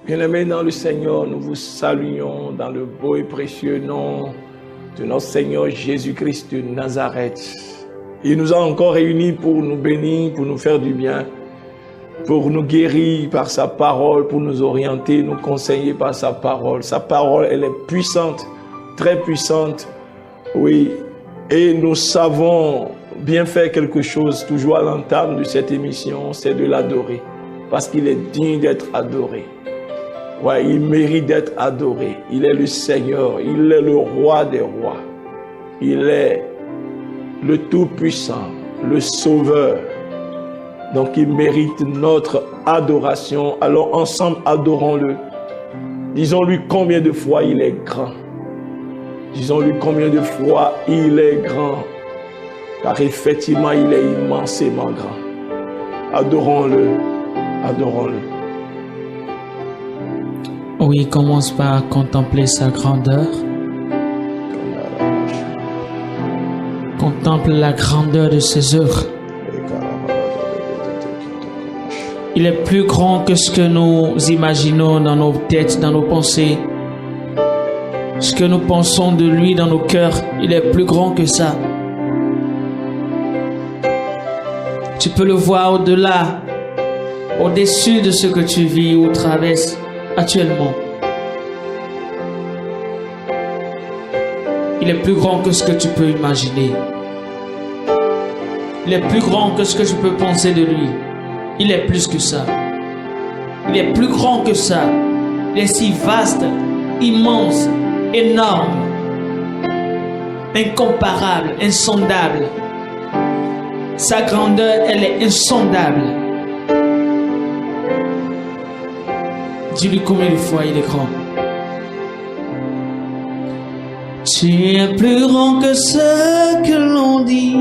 Bien-aimés dans le Seigneur, nous vous saluons dans le beau et précieux nom de notre Seigneur Jésus-Christ de Nazareth. Il nous a encore réunis pour nous bénir, pour nous faire du bien, pour nous guérir par sa parole, pour nous orienter, nous conseiller par sa parole. Sa parole, elle est puissante, très puissante, oui. Et nous savons bien faire quelque chose, toujours à l'entame de cette émission, c'est de l'adorer, parce qu'il est digne d'être adoré. Ouais, il mérite d'être adoré. Il est le Seigneur, il est le roi des rois. Il est le Tout-Puissant, le Sauveur. Donc il mérite notre adoration. Alors ensemble, adorons-le. Disons-lui combien de fois il est grand. Disons-lui combien de fois il est grand. Car effectivement, il est immensément grand. Adorons-le, adorons-le. Oui, commence par contempler sa grandeur. Contemple la grandeur de ses œuvres. Il est plus grand que ce que nous imaginons dans nos têtes, dans nos pensées. Ce que nous pensons de lui dans nos cœurs, il est plus grand que ça. Tu peux le voir au-delà, au-dessus de ce que tu vis ou traverses actuellement. Il est plus grand que ce que tu peux imaginer. Il est plus grand que ce que tu peux penser de lui. Il est plus que ça. Il est plus grand que ça. Il est si vaste, immense, énorme, incomparable, insondable. Sa grandeur, elle est insondable. Dis-lui combien de fois il est grand. Tu es plus grand que ce que l'on dit.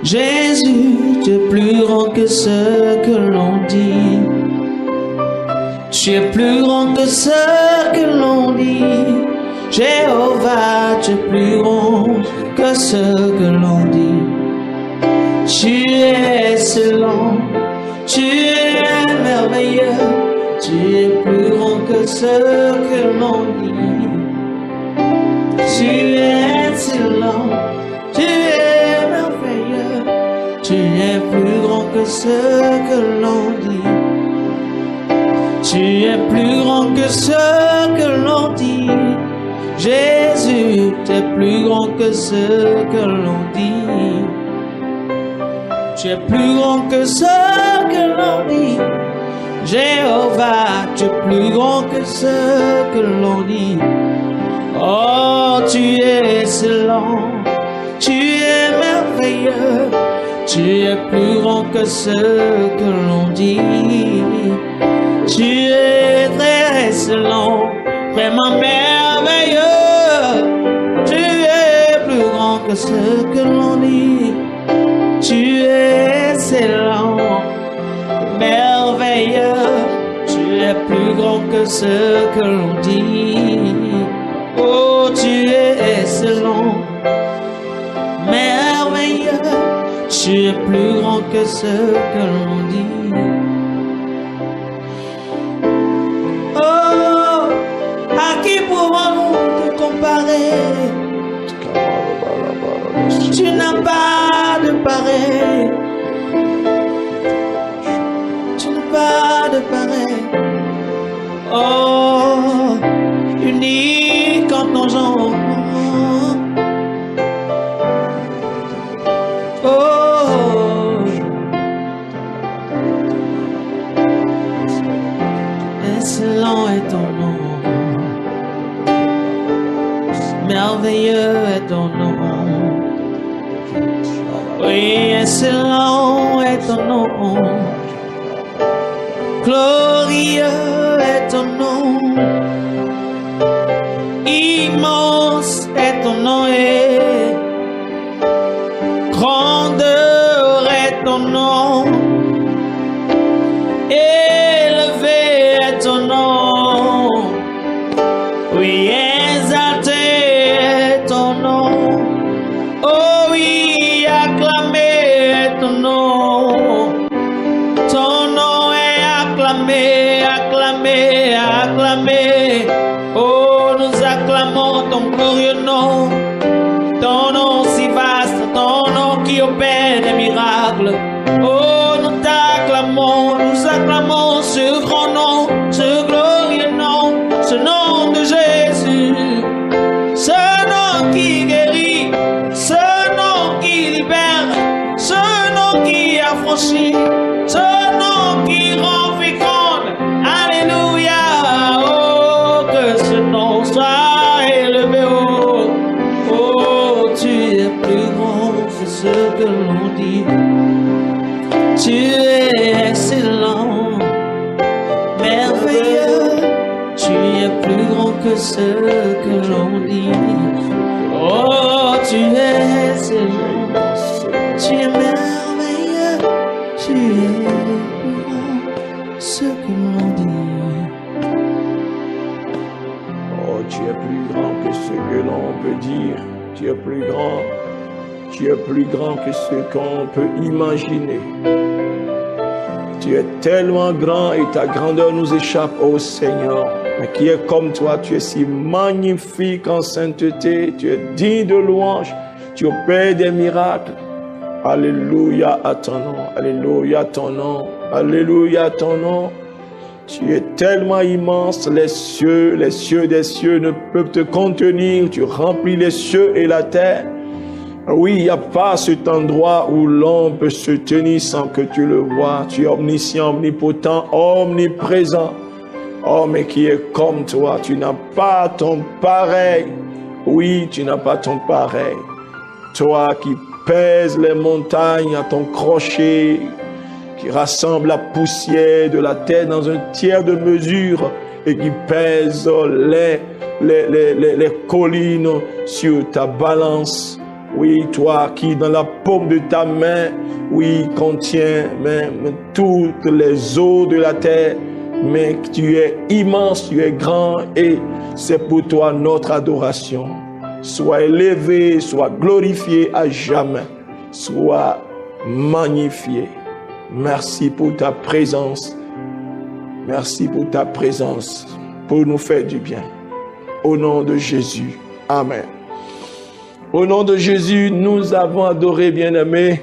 Jésus, tu es plus grand que ce que l'on dit. Tu es plus grand que ce que l'on dit. Jéhovah, tu es plus grand que ce que l'on dit. Tu es excellent, tu es merveilleux. Tu es plus grand que ce que l'on dit. Tu es excellent, tu es merveilleux. Tu es plus grand que ce que l'on dit. Tu es plus grand que ce que l'on dit. Jésus, tu es plus grand que ce que l'on dit. Tu es plus grand que ce que l'on dit. Jéhovah, tu es plus grand que ce que l'on dit. Oh, tu es excellent, tu es merveilleux. Tu es plus grand que ce que l'on dit. Tu es très excellent, vraiment merveilleux. Tu es plus grand que ce que l'on dit. Tu es excellent, merveilleux. Tu es plus grand que ce que l'on dit. Oh, tu es excellent, merveilleux. Tu es plus grand que ce que l'on dit. Oh, à qui pouvons-nous te comparer? Tu n'as pas de pareil. Tu n'as pas de pareil. Oh, unique en ton genre. Oh, excellent est ton nom. Merveilleux est ton nom. Oui, excellent est ton nom. Glorieux est ton nom. Immense est ton nom et grandeur est ton nom. Élevé est ton nom. Oui, exalté est ton nom. Oh oui, acclamé est ton nom. Ton nom est acclamé, acclamé, opères des miracles. Oh, nous acclamons ce grand nom, ce glorieux nom, ce nom de Jésus. Ce nom qui guérit, ce nom qui libère, ce nom qui affranchit, ce nom qui rend féconde. Alléluia, oh, que ce nom soit élevé. Oh, tu es plus grand que ce que l'on dit. Tu es excellent, merveilleux. Tu es plus grand que ce que l'on dit. Oh, tu es excellent, tu es merveilleux. Tu es plus grand que ce que l'on dit. Oh, tu es plus grand que ce que l'on peut dire. Tu es plus grand. Tu es plus grand que ce qu'on peut imaginer. Tu es tellement grand et ta grandeur nous échappe, ô Seigneur. Mais qui est comme toi, tu es si magnifique en sainteté, tu es digne de louange, tu opères des miracles. Alléluia à ton nom, alléluia à ton nom, alléluia à ton nom. Tu es tellement immense, les cieux des cieux ne peuvent te contenir, tu remplis les cieux et la terre. Oui, il n'y a pas cet endroit où l'homme peut se tenir sans que tu le vois. Tu es omniscient, omnipotent, omniprésent. Oh, mais qui est comme toi, tu n'as pas ton pareil. Oui, tu n'as pas ton pareil. Toi qui pèses les montagnes à ton crochet, qui rassemble la poussière de la terre dans un tiers de mesure et qui pèse les collines sur ta balance. Oui, toi qui dans la paume de ta main, oui, contient même toutes les eaux de la terre, mais tu es immense, tu es grand et c'est pour toi notre adoration. Sois élevé, sois glorifié à jamais, sois magnifié. Merci pour ta présence, merci pour ta présence, pour nous faire du bien. Au nom de Jésus, amen. Au nom de Jésus, nous avons adoré, bien-aimé.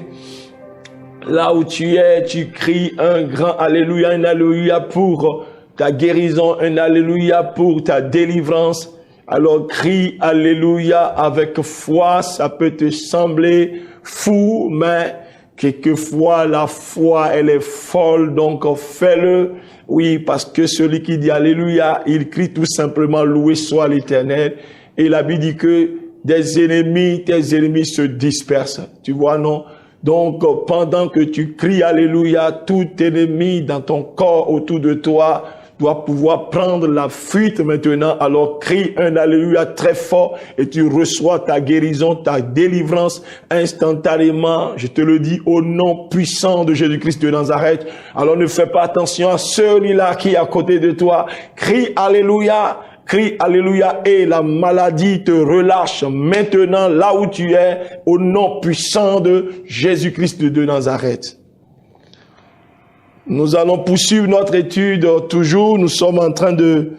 Là où tu es, tu cries un grand alléluia, un alléluia pour ta guérison, un alléluia pour ta délivrance. Alors crie alléluia avec foi, ça peut te sembler fou, mais quelquefois la foi elle est folle, donc fais-le. Oui, parce que celui qui dit alléluia, il crie tout simplement loué soit l'Éternel. Et la Bible dit que tes ennemis se dispersent. Tu vois, non? Donc, pendant que tu cries alléluia, tout ennemi dans ton corps autour de toi doit pouvoir prendre la fuite maintenant. Alors, crie un alléluia très fort et tu reçois ta guérison, ta délivrance instantanément. Je te le dis au nom puissant de Jésus-Christ de Nazareth. Alors, ne fais pas attention à celui-là qui est à côté de toi. Crie alléluia. Crie alléluia et la maladie te relâche maintenant là où tu es au nom puissant de Jésus-Christ de Nazareth. Nous allons poursuivre notre étude toujours. Nous sommes en train de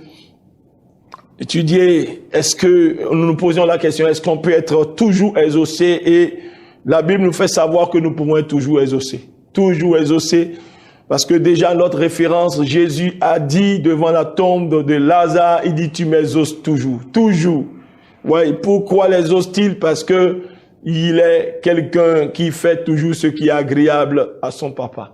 étudier, nous nous posions la question, est-ce qu'on peut être toujours exaucé? Et la Bible nous fait savoir que nous pouvons être toujours exaucés. Toujours exaucés. Parce que déjà, notre référence, Jésus a dit devant la tombe de Lazare, il dit, tu m'exauces toujours. Toujours. Ouais, pourquoi l'exauce-t-il? Parce que il est quelqu'un qui fait toujours ce qui est agréable à son papa.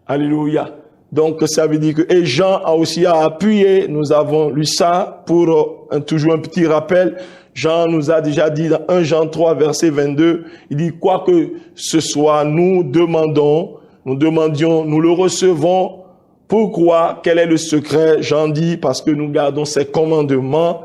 Alléluia. Donc, ça veut dire que, et Jean a aussi appuyé, nous avons lu ça pour toujours un petit rappel. Jean nous a déjà dit dans 1 Jean 3, verset 22, il dit, quoi que ce soit, nous demandions, nous le recevons. Pourquoi? Quel est le secret? Jean dit, parce que nous gardons ses commandements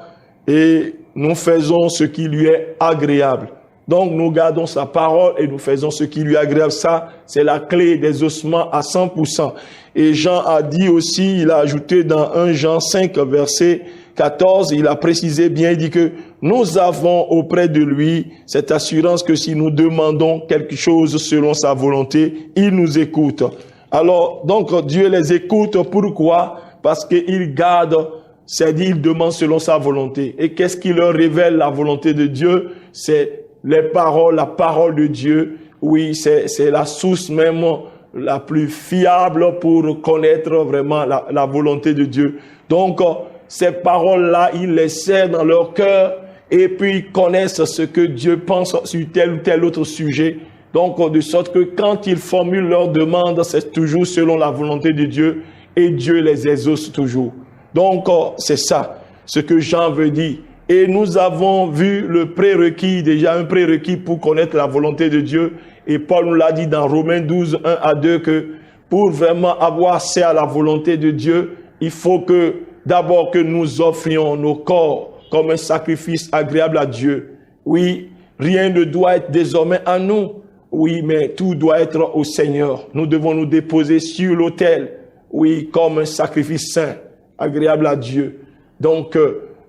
et nous faisons ce qui lui est agréable. Donc, nous gardons sa parole et nous faisons ce qui lui est agréable. Ça, c'est la clé des ossements à 100%. Et Jean a dit aussi, il a ajouté dans 1 Jean 5, verset 14, il a précisé bien, il dit que nous avons auprès de lui cette assurance que si nous demandons quelque chose selon sa volonté, il nous écoute. Alors, donc, Dieu les écoute. Pourquoi? Parce qu'il garde, c'est-à-dire, il demande selon sa volonté. Et qu'est-ce qui leur révèle la volonté de Dieu? C'est les paroles, la parole de Dieu. oui, c'est la source même la plus fiable pour connaître vraiment la volonté de Dieu. Donc, ces paroles-là, ils les serrent dans leur cœur et puis ils connaissent ce que Dieu pense sur tel ou tel autre sujet. Donc, de sorte que quand ils formulent leurs demandes, c'est toujours selon la volonté de Dieu et Dieu les exauce toujours. Donc, c'est ça, ce que Jean veut dire. Et nous avons vu le prérequis, déjà un prérequis pour connaître la volonté de Dieu. Et Paul nous l'a dit dans Romains 12, 1 à 2, que pour vraiment avoir accès à la volonté de Dieu, il faut que d'abord que nous offrions nos corps comme un sacrifice agréable à Dieu. Oui, rien ne doit être désormais à nous. Oui, mais tout doit être au Seigneur. Nous devons nous déposer sur l'autel, oui, comme un sacrifice saint, agréable à Dieu. Donc,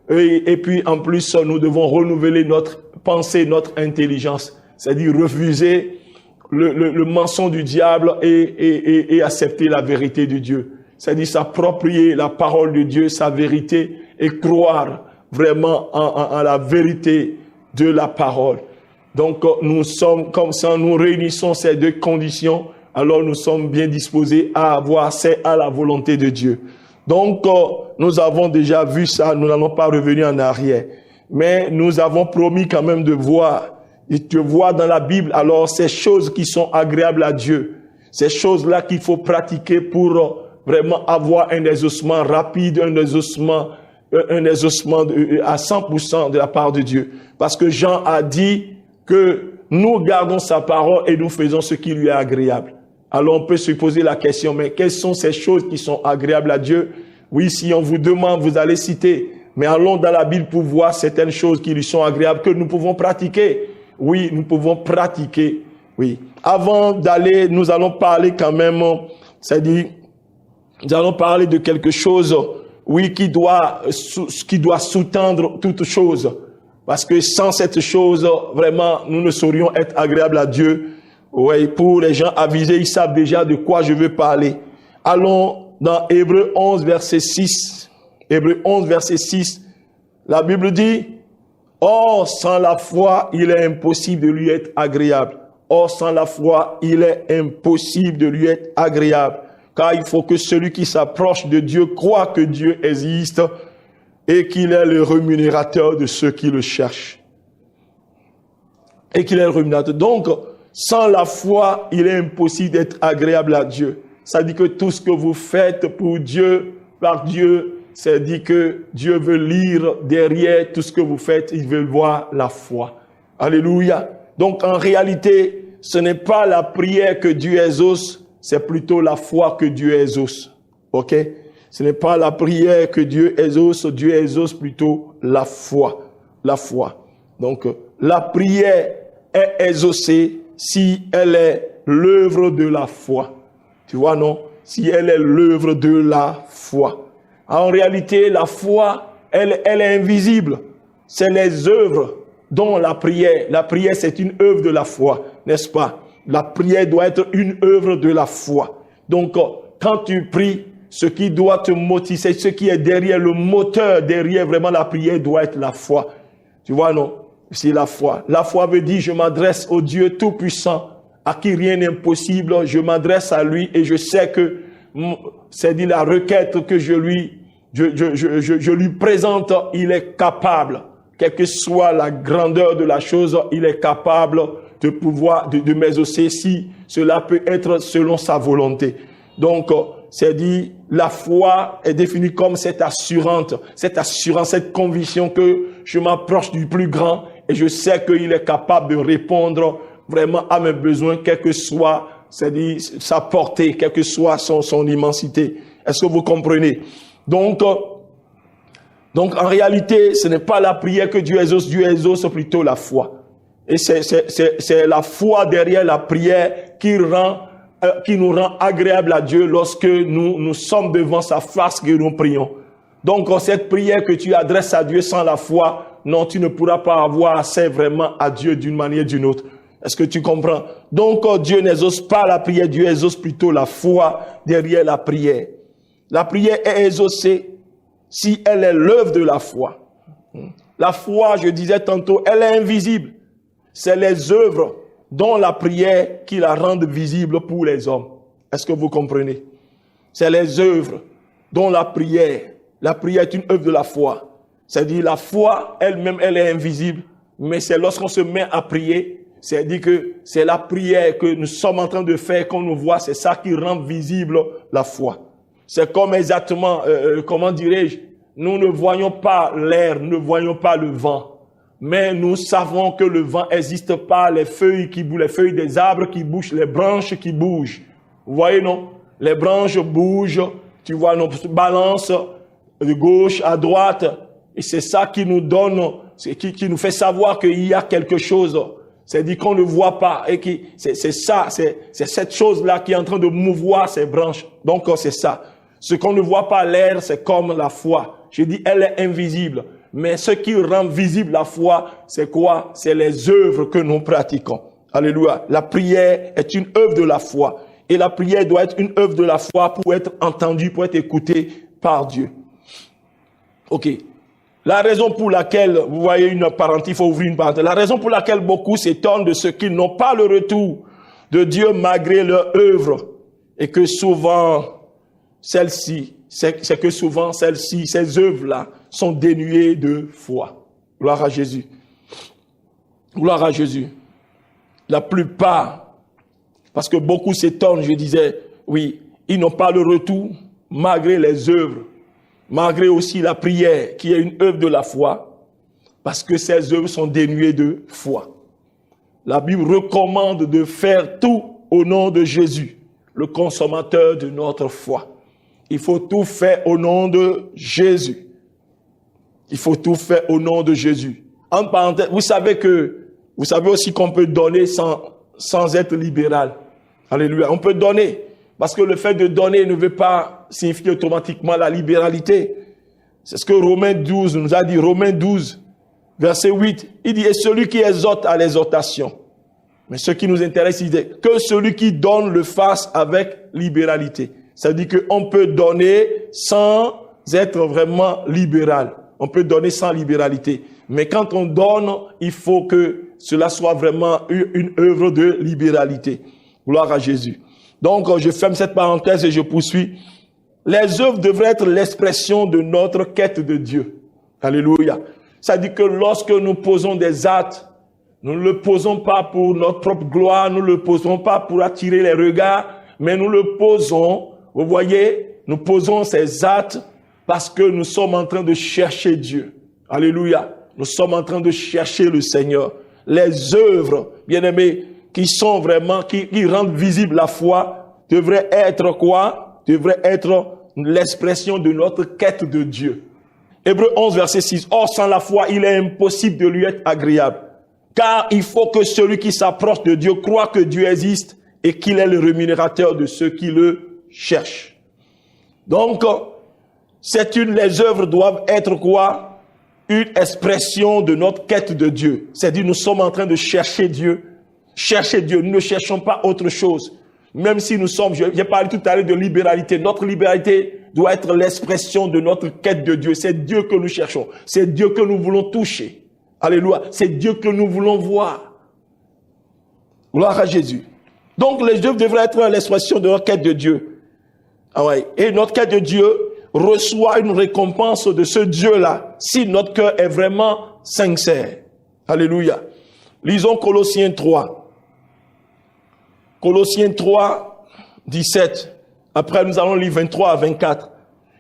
et puis en plus, nous devons renouveler notre pensée, notre intelligence, c'est-à-dire refuser le mensonge du diable et accepter la vérité de Dieu. C'est-à-dire s'approprier la parole de Dieu, sa vérité, et croire vraiment en la vérité de la parole. Donc, nous sommes comme ça, nous réunissons ces deux conditions, alors nous sommes bien disposés à avoir accès à la volonté de Dieu. Donc, nous avons déjà vu ça, nous n'allons pas revenir en arrière. Mais nous avons promis quand même de voir, et de voir dans la Bible, alors ces choses qui sont agréables à Dieu, ces choses-là qu'il faut pratiquer pour vraiment avoir un exaucement rapide, un exaucement à 100% de la part de Dieu. Parce que Jean a dit que nous gardons sa parole et nous faisons ce qui lui est agréable. Alors on peut se poser la question, mais quelles sont ces choses qui sont agréables à Dieu? Oui, si on vous demande, vous allez citer. Mais allons dans la Bible pour voir certaines choses qui lui sont agréables, que nous pouvons pratiquer. Oui, nous pouvons pratiquer. Oui. Avant d'aller, nous allons parler quand même, c'est-à-dire, nous allons parler de quelque chose, oui, qui doit sous-tendre toute chose. Parce que sans cette chose, vraiment, nous ne saurions être agréables à Dieu. Oui, pour les gens avisés, ils savent déjà de quoi je veux parler. Allons dans Hébreux 11, verset 6. Hébreux 11, verset 6. La Bible dit, « Or, sans la foi, il est impossible de lui être agréable. Or, sans la foi, il est impossible de lui être agréable. Car il faut que celui qui s'approche de Dieu croit que Dieu existe et qu'il est le rémunérateur de ceux qui le cherchent. » Et qu'il est le rémunérateur. Donc, sans la foi, il est impossible d'être agréable à Dieu. Ça dit que tout ce que vous faites pour Dieu, par Dieu, c'est dit que Dieu veut lire derrière tout ce que vous faites, il veut voir la foi. Alléluia. Donc, en réalité, ce n'est pas la prière que Dieu exauce, c'est plutôt la foi que Dieu exauce. Ok? Ce n'est pas la prière que Dieu exauce plutôt la foi. La foi. Donc, la prière est exaucée si elle est l'œuvre de la foi. Tu vois, non? Si elle est l'œuvre de la foi. En réalité, la foi, elle est invisible. C'est les œuvres dont la prière, c'est une œuvre de la foi, n'est-ce pas? La prière doit être une œuvre de la foi. Donc, quand tu pries, ce qui doit te motiver, ce qui est derrière le moteur, derrière vraiment la prière, doit être la foi. Tu vois, non? C'est la foi. La foi veut dire, je m'adresse au Dieu Tout-Puissant, à qui rien n'est impossible. Je m'adresse à lui et je sais que, c'est dit la requête que je lui présente, il est capable. Quelle que soit la grandeur de la chose, il est capable de pouvoir, de m'exaucer si cela peut être selon sa volonté. Donc, c'est dit, la foi est définie comme cette assurance, cette conviction que je m'approche du plus grand et je sais qu'il est capable de répondre vraiment à mes besoins, quelle que soit, c'est dit, sa portée, quelle que soit son immensité. Est-ce que vous comprenez? Donc, en réalité, ce n'est pas la prière que Dieu exauce plutôt la foi. Et c'est la foi derrière la prière qui nous rend agréable à Dieu lorsque nous sommes devant sa face que nous prions. Donc, cette prière que tu adresses à Dieu sans la foi, non, tu ne pourras pas avoir accès vraiment à Dieu d'une manière ou d'une autre. Est-ce que tu comprends? Donc, Dieu n'exauce pas la prière, Dieu exauce plutôt la foi derrière la prière. La prière est exaucée si elle est l'œuvre de la foi. La foi, je disais tantôt, elle est invisible. C'est les œuvres dont la prière qui la rende visible pour les hommes. Est-ce que vous comprenez? C'est les œuvres dont la prière est une œuvre de la foi. C'est-à-dire la foi elle-même, elle est invisible, mais c'est lorsqu'on se met à prier, c'est-à-dire que c'est la prière que nous sommes en train de faire qu'on nous voit, c'est ça qui rend visible la foi. C'est comme exactement, comment dirais-je, nous ne voyons pas l'air, nous ne voyons pas le vent, mais nous savons que le vent n'existe pas, les feuilles qui bougent, les feuilles des arbres qui bougent, les branches qui bougent. Vous voyez, non? Les branches bougent, tu vois, nos balances de gauche à droite, et c'est ça qui nous donne, qui nous fait savoir qu'il y a quelque chose. C'est-à-dire qu'on ne voit pas, et c'est cette chose-là qui est en train de mouvoir ces branches. Donc, c'est ça. Ce qu'on ne voit pas, l'air, c'est comme la foi. Je dis, elle est invisible. Mais ce qui rend visible la foi, c'est quoi? C'est les œuvres que nous pratiquons. Alléluia. La prière est une œuvre de la foi. Et la prière doit être une œuvre de la foi pour être entendue, pour être écoutée par Dieu. Ok. La raison pour laquelle, vous voyez une parenthèse, il faut ouvrir une parenthèse. La raison pour laquelle beaucoup s'étonnent de ce qu'ils n'ont pas le retour de Dieu malgré leur œuvre, et que souvent, ces œuvres-là sont dénuées de foi. Gloire à Jésus. Gloire à Jésus. La plupart, parce que beaucoup s'étonnent, je disais, oui, ils n'ont pas le retour malgré les œuvres, malgré aussi la prière qui est une œuvre de la foi, parce que ces œuvres sont dénuées de foi. La Bible recommande de faire tout au nom de Jésus, le consommateur de notre foi. Il faut tout faire au nom de Jésus. Il faut tout faire au nom de Jésus. En parenthèse, vous savez aussi qu'on peut donner sans être libéral. Alléluia. On peut donner. Parce que le fait de donner ne veut pas signifier automatiquement la libéralité. C'est ce que Romains 12 nous a dit. Romains 12, verset 8. Il dit, et celui qui exhorte à l'exhortation. Mais ce qui nous intéresse, il dit que celui qui donne le fasse avec libéralité. Ça veut dire qu'on peut donner sans être vraiment libéral. On peut donner sans libéralité. Mais quand on donne, il faut que cela soit vraiment une œuvre de libéralité. Gloire à Jésus. Donc, je ferme cette parenthèse et je poursuis. Les œuvres devraient être l'expression de notre quête de Dieu. Alléluia. Ça dit que lorsque nous posons des actes, nous ne le posons pas pour notre propre gloire, nous ne le posons pas pour attirer les regards, mais nous le posons, vous voyez, nous posons ces actes parce que nous sommes en train de chercher Dieu. Alléluia. Nous sommes en train de chercher le Seigneur. Les œuvres, bien-aimés, qui sont vraiment, qui rendent visible la foi, devraient être quoi? Devraient être l'expression de notre quête de Dieu. Hébreux 11, verset 6. Or, sans la foi, il est impossible de lui être agréable. Car il faut que celui qui s'approche de Dieu croit que Dieu existe et qu'il est le rémunérateur de ceux qui le cherchent. Donc, les œuvres doivent être quoi? Une expression de notre quête de Dieu. C'est-à-dire, nous sommes en train de chercher Dieu. Chercher Dieu, nous ne cherchons pas autre chose. Même si nous sommes, j'ai parlé tout à l'heure de libéralité. Notre libéralité doit être l'expression de notre quête de Dieu. C'est Dieu que nous cherchons. C'est Dieu que nous voulons toucher. Alléluia. C'est Dieu que nous voulons voir. Gloire à Jésus. Donc, les œuvres devraient être l'expression de notre quête de Dieu. Ah ouais. Et notre quête de Dieu reçoit une récompense de ce Dieu-là, si notre cœur est vraiment sincère. Alléluia. Lisons Colossiens 3. Colossiens 3, 17. Après, nous allons lire 23 à 24.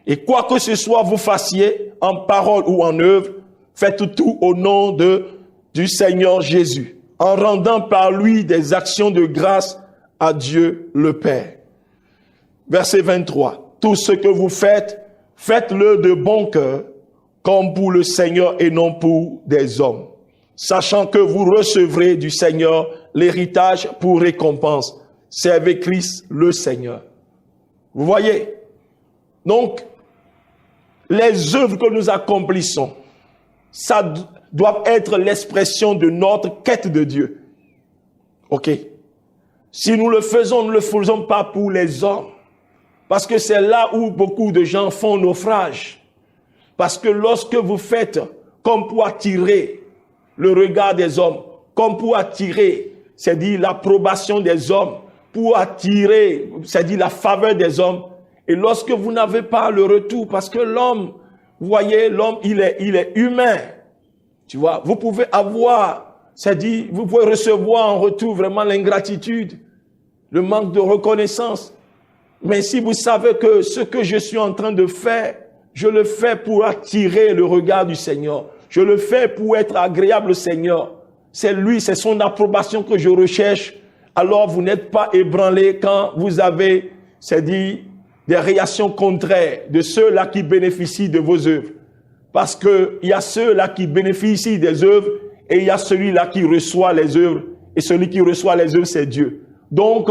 Et quoi que ce soit vous fassiez, en parole ou en œuvre, faites tout au nom du Seigneur Jésus, en rendant par lui des actions de grâce à Dieu le Père. Verset 23. Tout ce que vous faites, faites-le de bon cœur, comme pour le Seigneur et non pour des hommes, sachant que vous recevrez du Seigneur l'héritage pour récompense. Servez Christ le Seigneur. Vous voyez? Donc, les œuvres que nous accomplissons, ça doit être l'expression de notre quête de Dieu. Ok? Si nous le faisons, nous ne le faisons pas pour les hommes. Parce que c'est là où beaucoup de gens font naufrage. Parce que lorsque vous faites comme pour attirer le regard des hommes, comme pour attirer c'est-à-dire l'approbation des hommes, pour attirer, c'est-à-dire la faveur des hommes. Et lorsque vous n'avez pas le retour, parce que l'homme, vous voyez, l'homme, il est humain. Tu vois, vous pouvez avoir, c'est-à-dire, vous pouvez recevoir en retour vraiment l'ingratitude, le manque de reconnaissance. Mais si vous savez que ce que je suis en train de faire, je le fais pour attirer le regard du Seigneur. Je le fais pour être agréable au Seigneur. C'est lui, c'est son approbation que je recherche. Alors vous n'êtes pas ébranlé quand vous avez, c'est-à-dire, des réactions contraires de ceux-là qui bénéficient de vos œuvres. Parce que il y a ceux-là qui bénéficient des œuvres et il y a celui-là qui reçoit les œuvres. Et celui qui reçoit les œuvres, c'est Dieu. Donc,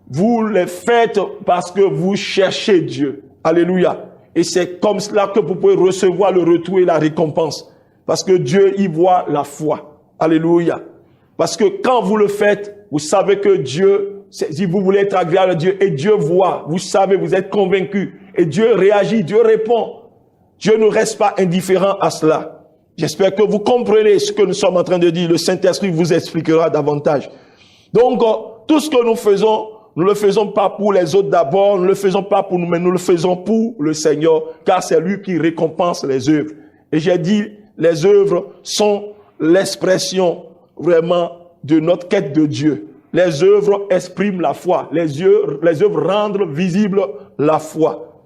vous les faites parce que vous cherchez Dieu. Alléluia. Et c'est comme cela que vous pouvez recevoir le retour et la récompense. Parce que Dieu y voit la foi. Alléluia. Parce que quand vous le faites, vous savez que Dieu, si vous voulez être agréable à Dieu, et Dieu voit, vous savez, vous êtes convaincu, et Dieu réagit, Dieu répond. Dieu ne reste pas indifférent à cela. J'espère que vous comprenez ce que nous sommes en train de dire. Le Saint-Esprit vous expliquera davantage. Donc, tout ce que nous faisons, nous ne le faisons pas pour les autres d'abord, nous ne le faisons pas pour nous, mais nous le faisons pour le Seigneur, car c'est lui qui récompense les œuvres. Et j'ai dit, les œuvres sont l'expression vraiment de notre quête de Dieu. Les œuvres expriment la foi. Les œuvres rendent visible la foi.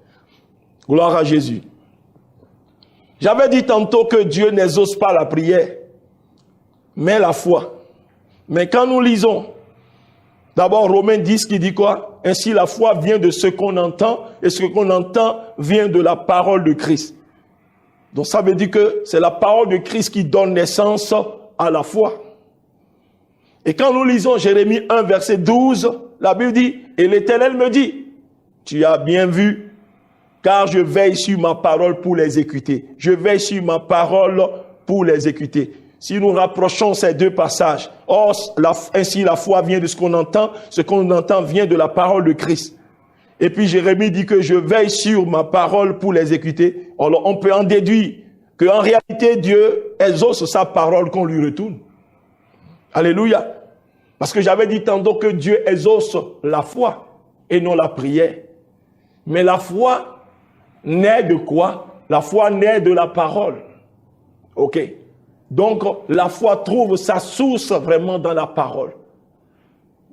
Gloire à Jésus. J'avais dit tantôt que Dieu n'exauce pas la prière, mais la foi. Mais quand nous lisons, d'abord Romains 10 qui dit quoi? Ainsi la foi vient de ce qu'on entend, et ce qu'on entend vient de la parole de Christ. Donc ça veut dire que c'est la parole de Christ qui donne naissance à la foi. Et quand nous lisons Jérémie 1 verset 12, la Bible dit, et l'Éternel me dit, tu as bien vu, car je veille sur ma parole pour l'exécuter. Je veille sur ma parole pour l'exécuter. Si nous rapprochons ces deux passages, ainsi la foi vient de ce qu'on entend vient de la parole de Christ. Et puis Jérémie dit que je veille sur ma parole pour l'exécuter. Alors on peut en déduire qu'en réalité Dieu exauce sa parole qu'on lui retourne. Alléluia. Parce que j'avais dit tantôt que Dieu exauce la foi et non la prière. Mais la foi naît de quoi? La foi naît de la parole. Ok. Donc, la foi trouve sa source vraiment dans la parole.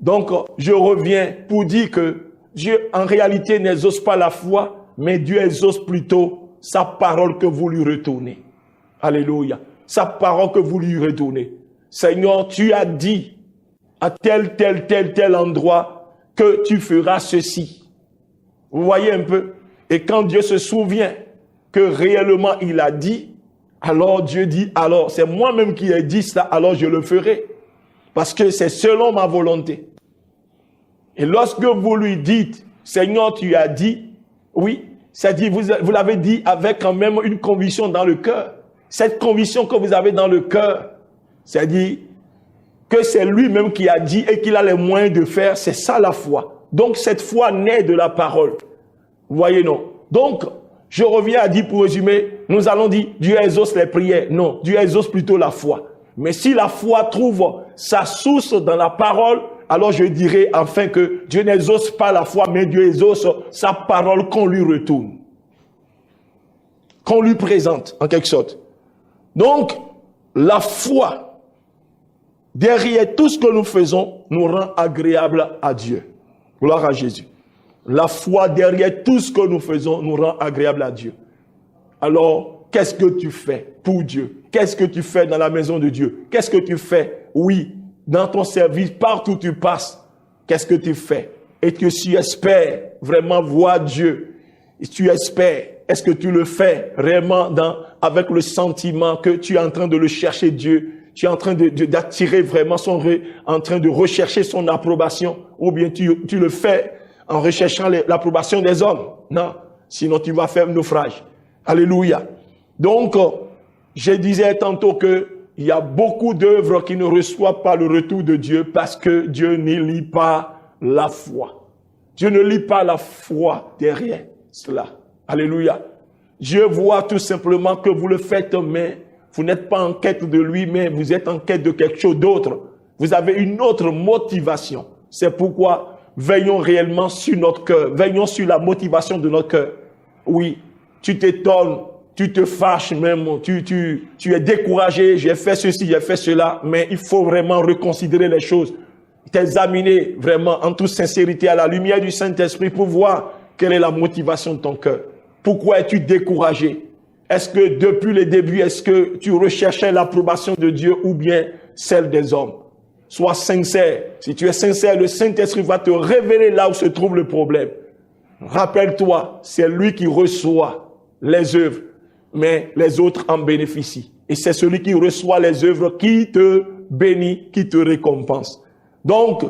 Donc, je reviens pour dire que Dieu, en réalité, n'exauce pas la foi, mais Dieu exauce plutôt sa parole que vous lui retournez. Alléluia. Sa parole que vous lui retournez. Seigneur, tu as dit à tel endroit que tu feras ceci. Vous voyez un peu? Et quand Dieu se souvient que réellement il a dit, alors Dieu dit, alors c'est moi-même qui ai dit ça, alors je le ferai. Parce que c'est selon ma volonté. Et lorsque vous lui dites, Seigneur, tu as dit, oui, c'est-à-dire vous l'avez dit avec quand même une conviction dans le cœur. Cette conviction que vous avez dans le cœur, c'est-à-dire que c'est lui-même qui a dit et qu'il a les moyens de faire, c'est ça la foi. Donc cette foi naît de la parole. Vous voyez, non? Donc, je reviens à dire pour résumer, nous allons dire Dieu exauce les prières. Non, Dieu exauce plutôt la foi. Mais si la foi trouve sa source dans la parole, alors je dirais enfin que Dieu n'exauce pas la foi, mais Dieu exauce sa parole qu'on lui retourne. Qu'on lui présente, en quelque sorte. Donc, la foi, derrière tout ce que nous faisons, nous rend agréable à Dieu. Gloire à Jésus. La foi derrière tout ce que nous faisons nous rend agréable à Dieu. Alors, qu'est-ce que tu fais pour Dieu? Qu'est-ce que tu fais dans la maison de Dieu? Qu'est-ce que tu fais? Oui, dans ton service, partout où tu passes. Qu'est-ce que tu fais? Et que tu espères vraiment voir Dieu. Et tu espères. Est-ce que tu le fais vraiment avec le sentiment que tu es en train de le chercher Dieu? Tu es en train d'attirer vraiment en train de rechercher son approbation? Ou bien tu le fais en recherchant l'approbation des hommes? Non, sinon tu vas faire un naufrage. Alléluia. Donc, je disais tantôt que il y a beaucoup d'œuvres qui ne reçoivent pas le retour de Dieu parce que Dieu ne lit pas la foi. Dieu ne lit pas la foi derrière cela. Alléluia. Dieu voit tout simplement que vous le faites, mais vous n'êtes pas en quête de lui, mais vous êtes en quête de quelque chose d'autre. Vous avez une autre motivation. C'est pourquoi veillons réellement sur notre cœur. Veillons sur la motivation de notre cœur. Oui, tu t'étonnes, tu te fâches même, tu es découragé, j'ai fait ceci, j'ai fait cela, mais il faut vraiment reconsidérer les choses. T'examiner vraiment en toute sincérité à la lumière du Saint-Esprit pour voir quelle est la motivation de ton cœur. Pourquoi es-tu découragé? Est-ce que depuis le début, est-ce que tu recherchais l'approbation de Dieu ou bien celle des hommes? Sois sincère. Si tu es sincère, le Saint-Esprit va te révéler là où se trouve le problème. Rappelle-toi, c'est lui qui reçoit les œuvres, mais les autres en bénéficient. Et c'est celui qui reçoit les œuvres qui te bénit, qui te récompense. Donc,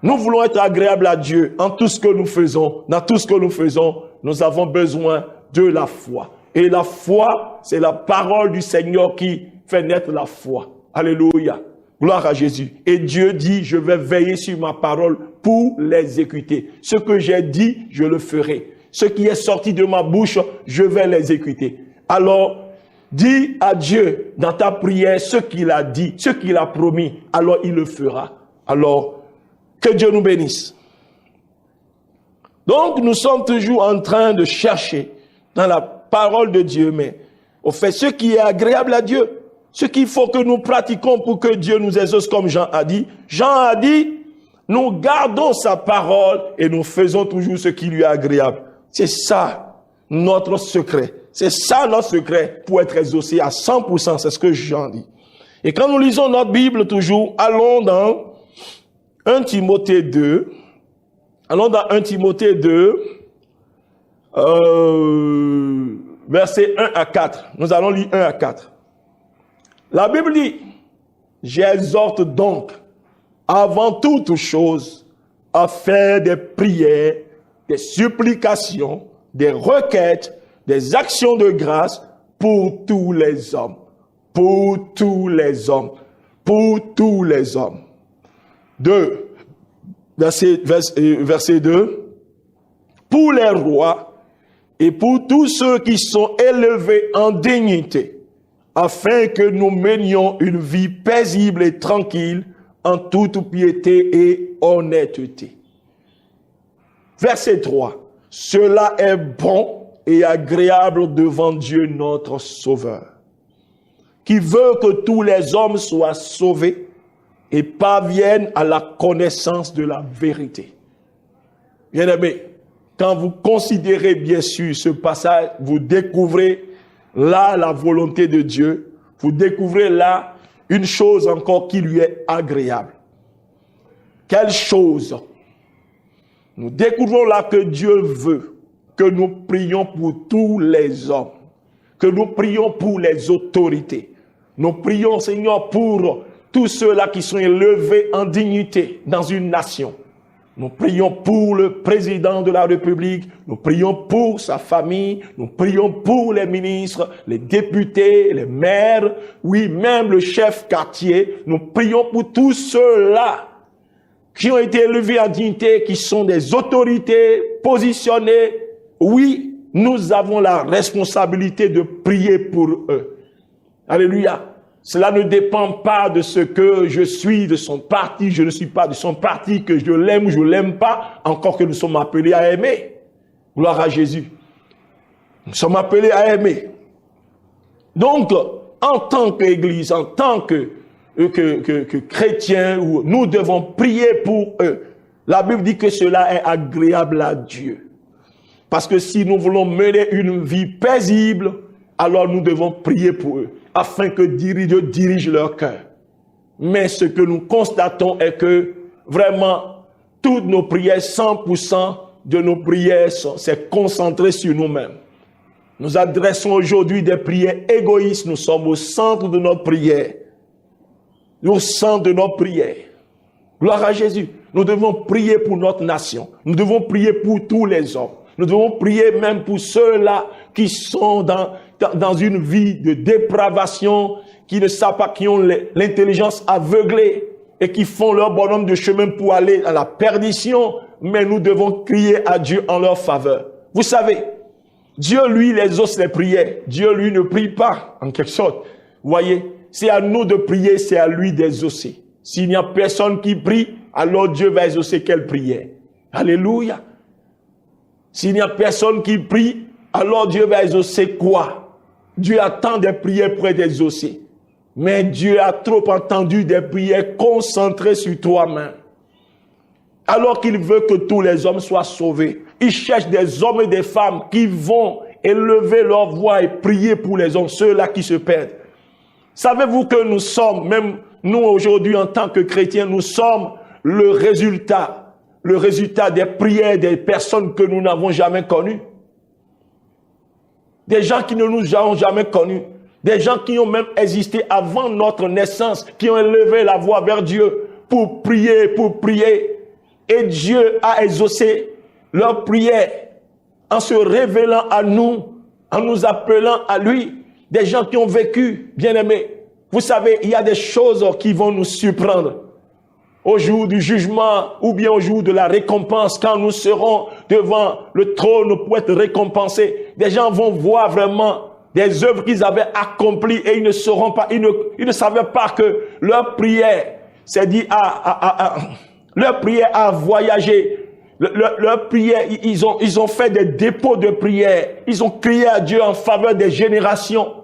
nous voulons être agréables à Dieu en tout ce que nous faisons. Dans tout ce que nous faisons, nous avons besoin de la foi. Et la foi, c'est la parole du Seigneur qui fait naître la foi. Alléluia. Gloire à Jésus. Et Dieu dit, je vais veiller sur ma parole pour l'exécuter. Ce que j'ai dit, je le ferai. Ce qui est sorti de ma bouche, je vais l'exécuter. Alors, dis à Dieu dans ta prière ce qu'il a dit, ce qu'il a promis. Alors, il le fera. Alors, que Dieu nous bénisse. Donc, nous sommes toujours en train de chercher dans la parole de Dieu, mais au fait, ce qui est agréable à Dieu, ce qu'il faut que nous pratiquons pour que Dieu nous exauce, comme Jean a dit. Jean a dit, nous gardons sa parole et nous faisons toujours ce qui lui est agréable. C'est ça notre secret. C'est ça notre secret pour être exaucé à 100%, c'est ce que Jean dit. Et quand nous lisons notre Bible toujours, allons dans 1 Timothée 2. Allons dans 1 Timothée 2, versets 1 à 4. Nous allons lire 1 à 4. La Bible dit, j'exhorte donc, avant toute chose, à faire des prières, des supplications, des requêtes, des actions de grâce pour tous les hommes. Pour tous les hommes. Pour tous les hommes. 2. Verset 2. Pour les rois et pour tous ceux qui sont élevés en dignité, afin que nous menions une vie paisible et tranquille en toute piété et honnêteté. Verset 3. Cela est bon et agréable devant Dieu notre Sauveur, qui veut que tous les hommes soient sauvés et parviennent à la connaissance de la vérité. Bien-aimés, quand vous considérez bien sûr ce passage, vous découvrez là la volonté de Dieu, vous découvrez là une chose encore qui lui est agréable. Quelle chose? Nous découvrons là que Dieu veut que nous prions pour tous les hommes, que nous prions pour les autorités. Nous prions, Seigneur, pour tous ceux-là qui sont élevés en dignité dans une nation. Nous prions pour le président de la République, nous prions pour sa famille, nous prions pour les ministres, les députés, les maires, oui, même le chef quartier. Nous prions pour tous ceux-là qui ont été élevés en dignité, qui sont des autorités positionnées. Oui, nous avons la responsabilité de prier pour eux. Alléluia. Cela ne dépend pas de ce que je suis de son parti, je ne suis pas de son parti, que je l'aime ou je l'aime pas, encore que nous sommes appelés à aimer. Gloire à Jésus. Nous sommes appelés à aimer. Donc, en tant qu'Église, en tant que chrétiens, nous devons prier pour eux. La Bible dit que cela est agréable à Dieu. Parce que si nous voulons mener une vie paisible, alors nous devons prier pour eux, afin que Dieu dirige leur cœur. Mais ce que nous constatons est que vraiment, toutes nos prières, 100% de nos prières, c'est concentré sur nous-mêmes. Nous adressons aujourd'hui des prières égoïstes, nous sommes au centre de notre prière. Au centre de notre prière. Gloire à Jésus. Nous devons prier pour notre nation. Nous devons prier pour tous les hommes. Nous devons prier même pour ceux-là qui sont dans une vie de dépravation, qui ne savent pas, qui ont l'intelligence aveuglée et qui font leur bonhomme de chemin pour aller à la perdition. Mais nous devons crier à Dieu en leur faveur. Vous savez, Dieu, lui, les exauce les prières. Dieu, lui, ne prie pas, en quelque sorte. Vous voyez, c'est à nous de prier, c'est à lui d'exaucer. S'il n'y a personne qui prie, alors Dieu va exaucer quelle prière? Alléluia. S'il n'y a personne qui prie, alors Dieu va exaucer quoi? Dieu attend des prières pour être exaucées. Mais Dieu a trop entendu des prières concentrées sur toi-même. Alors qu'il veut que tous les hommes soient sauvés. Il cherche des hommes et des femmes qui vont élever leur voix et prier pour les hommes, ceux-là qui se perdent. Savez-vous que nous sommes, même nous aujourd'hui en tant que chrétiens, nous sommes le résultat des prières des personnes que nous n'avons jamais connues. Des gens qui ne nous ont jamais connus. Des gens qui ont même existé avant notre naissance, qui ont élevé la voix vers Dieu pour prier. Et Dieu a exaucé leurs prières en se révélant à nous, en nous appelant à lui. Des gens qui ont vécu, bien-aimés. Vous savez, il y a des choses qui vont nous surprendre. Au jour du jugement ou bien au jour de la récompense, quand nous serons devant le trône pour être récompensés, des gens vont voir vraiment des œuvres qu'ils avaient accomplies et ils ne sauront pas, ils ne savaient pas que leur prière, c'est dit leur prière a voyagé. Leur prière, ils ont fait des dépôts de prière. Ils ont crié à Dieu en faveur des générations.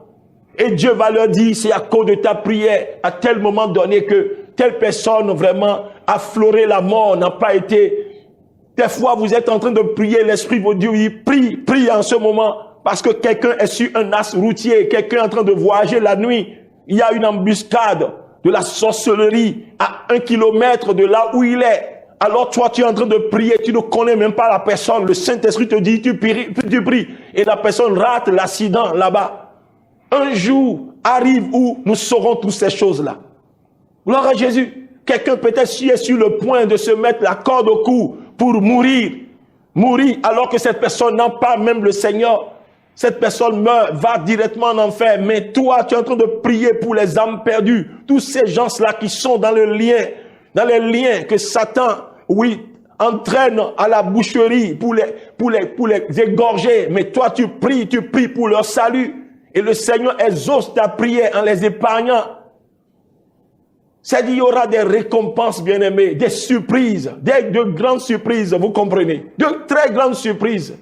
Et Dieu va leur dire, c'est à cause de ta prière, à tel moment donné que telle personne vraiment a fleuré la mort, n'a pas été. Des fois, vous êtes en train de prier, l'Esprit vous dit, oui, prie en ce moment, parce que quelqu'un est sur un axe routier, quelqu'un est en train de voyager la nuit. Il y a une embuscade de la sorcellerie à 1 kilomètre de là où il est. Alors toi, tu es en train de prier, tu ne connais même pas la personne. Le Saint-Esprit te dit, tu pries, et la personne rate l'accident là-bas. Un jour arrive où nous saurons toutes ces choses-là. Gloire à Jésus. Quelqu'un peut-être est sur le point de se mettre la corde au cou pour mourir. Mourir alors que cette personne n'a pas même le Seigneur. Cette personne meurt, va directement en enfer. Mais toi, tu es en train de prier pour les âmes perdues. Tous ces gens-là qui sont dans les liens que Satan, oui, entraîne à la boucherie pour les égorger. Mais toi, tu pries pour leur salut. Et le Seigneur exauce ta prière en les épargnant. C'est-à-dire, il y aura des récompenses, bien-aimés, des surprises, de grandes surprises, vous comprenez? De très grandes surprises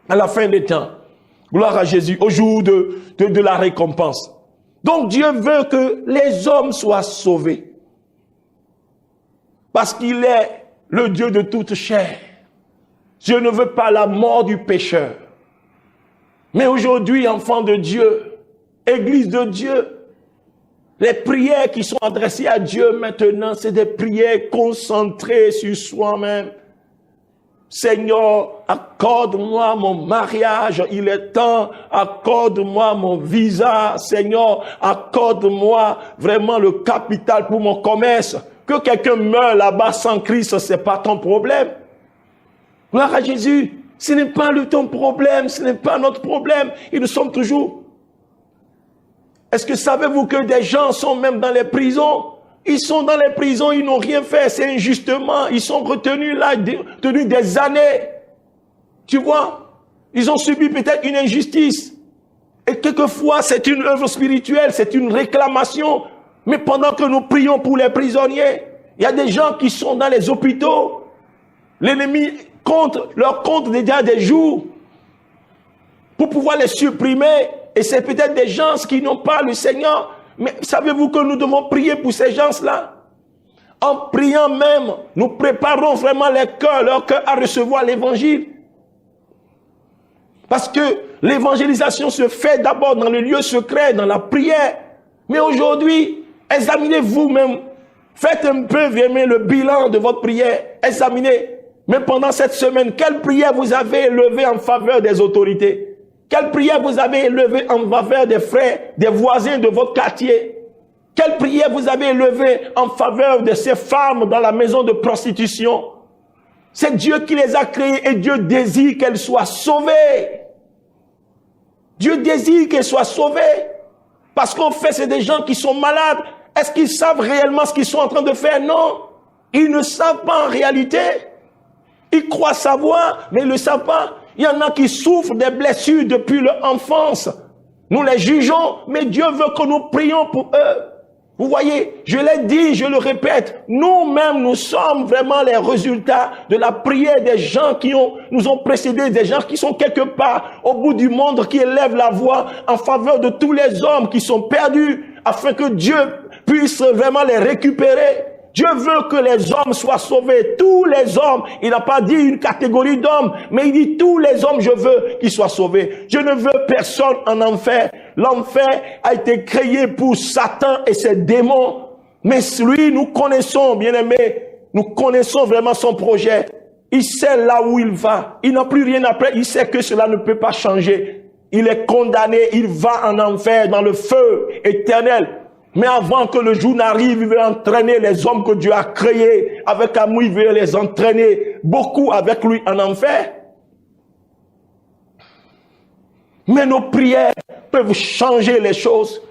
à la fin des temps. Gloire à Jésus, au jour de la récompense. Donc Dieu veut que les hommes soient sauvés. Parce qu'il est le Dieu de toute chair. Dieu ne veut pas la mort du pécheur. Mais aujourd'hui, enfants de Dieu, Église de Dieu, les prières qui sont adressées à Dieu maintenant, c'est des prières concentrées sur soi-même. Seigneur, accorde-moi mon mariage, il est temps. Accorde-moi mon visa. Seigneur, accorde-moi vraiment le capital pour mon commerce. Que quelqu'un meure là-bas sans Christ, c'est pas ton problème. Gloire à Jésus. Ce n'est pas ton problème, ce n'est pas notre problème. Et nous sommes toujours. Est-ce que savez-vous que des gens sont même dans les prisons? Ils sont dans les prisons, ils n'ont rien fait, c'est injustement. Ils sont retenus là, tenus des années. Tu vois? Ils ont subi peut-être une injustice. Et quelquefois, c'est une œuvre spirituelle, c'est une réclamation. Mais pendant que nous prions pour les prisonniers, il y a des gens qui sont dans les hôpitaux. L'ennemi leur compte déjà des jours pour pouvoir les supprimer. Et c'est peut-être des gens qui n'ont pas le Seigneur. Mais savez-vous que nous devons prier pour ces gens-là? En priant même, nous préparons vraiment leur cœur à recevoir l'évangile. Parce que l'évangélisation se fait d'abord dans le lieu secret, dans la prière. Mais aujourd'hui, examinez vous-même. Faites un peu, bien-aimé, le bilan de votre prière. Examinez. Mais pendant cette semaine, quelle prière vous avez élevée en faveur des autorités? Quelle prière vous avez élevée en faveur des frères, des voisins de votre quartier? Quelle prière vous avez élevée en faveur de ces femmes dans la maison de prostitution? C'est Dieu qui les a créées et Dieu désire qu'elles soient sauvées. Dieu désire qu'elles soient sauvées. Parce qu'en fait, c'est des gens qui sont malades. Est-ce qu'ils savent réellement ce qu'ils sont en train de faire? Non. Ils ne savent pas en réalité. Ils croient savoir, mais ils ne le savent pas. Il y en a qui souffrent des blessures depuis leur enfance. Nous les jugeons, mais Dieu veut que nous prions pour eux. Vous voyez, je l'ai dit, je le répète, nous-mêmes, nous sommes vraiment les résultats de la prière des gens qui nous ont précédés, des gens qui sont quelque part au bout du monde, qui élèvent la voix en faveur de tous les hommes qui sont perdus, afin que Dieu puisse vraiment les récupérer. Dieu veut que les hommes soient sauvés, tous les hommes. Il n'a pas dit une catégorie d'hommes, mais il dit tous les hommes, je veux qu'ils soient sauvés. Je ne veux personne en enfer. L'enfer a été créé pour Satan et ses démons. Mais lui, nous connaissons, bien-aimés, nous connaissons vraiment son projet. Il sait là où il va. Il n'a plus rien après. Il sait que cela ne peut pas changer. Il est condamné. Il va en enfer, dans le feu éternel. Mais avant que le jour n'arrive, il veut entraîner les hommes que Dieu a créés. Avec amour, il veut les entraîner beaucoup avec lui en enfer. Mais nos prières peuvent changer les choses.